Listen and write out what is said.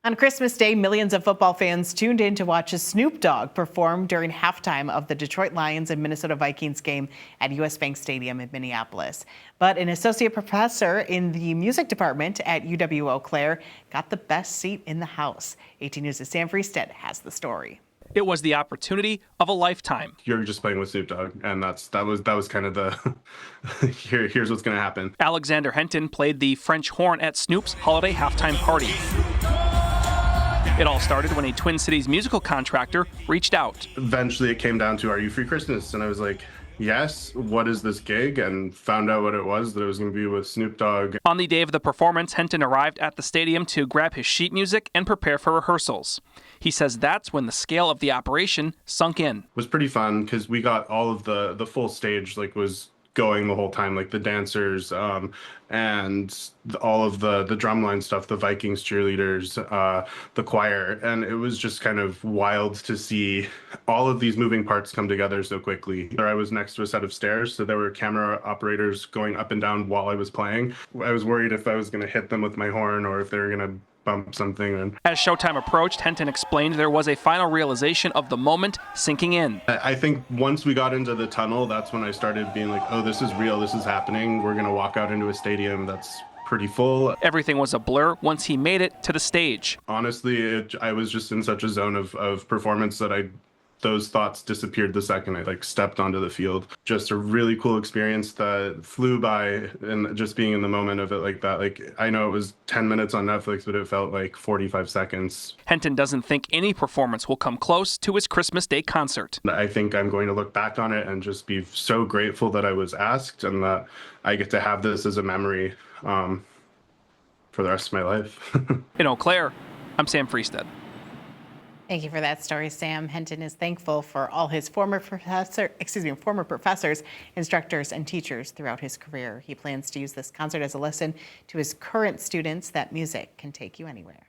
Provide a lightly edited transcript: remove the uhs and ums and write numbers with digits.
On Christmas Day, millions of football fans tuned in to watch Snoop Dogg perform during halftime of the Detroit Lions and Minnesota Vikings game at U.S. Bank Stadium in Minneapolis. But an associate professor in the music department at UW-Eau Claire got the best seat in the house. 18 News' Sam Freestead has the story. It was the opportunity of a lifetime. You're just playing with Snoop Dogg, and that was kind of the here's what's going to happen. Alexander Henton played the French horn at Snoop's holiday halftime party. It all started when a Twin Cities musical contractor reached out. Eventually, it came down to, are you free Christmas? And I was like, yes, what is this gig? And found out what it was, that it was going to be with Snoop Dogg. On the day of the performance, Henton arrived at the stadium to grab his sheet music and prepare for rehearsals. He says that's when the scale of the operation sunk in. It was pretty fun because we got all of the full stage, was going the whole time, the dancers and all of the drumline stuff, the Vikings cheerleaders, the choir. And it was just kind of wild to see all of these moving parts come together so quickly. I was next to a set of stairs, so there were camera operators going up and down while I was playing. I was worried if I was going to hit them with my horn or if they were going to bump something. As showtime approached, Henton explained there was a final realization of the moment sinking in. I think once we got into the tunnel, that's when I started being like, oh, this is real, this is happening. We're going to walk out into a stadium that's pretty full. Everything was a blur once he made it to the stage. Honestly, I was just in such a zone of performance that those thoughts disappeared the second I stepped onto the field. Just a really cool experience that flew by, and just being in the moment of it like that. I know it was 10 minutes on Netflix, but it felt like 45 seconds. Henton doesn't think any performance will come close to his Christmas Day concert. I think I'm going to look back on it and just be so grateful that I was asked and that I get to have this as a memory for the rest of my life. In Eau Claire, I'm Sam Freestead. Thank you for that story, Sam. Henton is thankful for all his former professors, instructors, and teachers throughout his career. He plans to use this concert as a lesson to his current students that music can take you anywhere.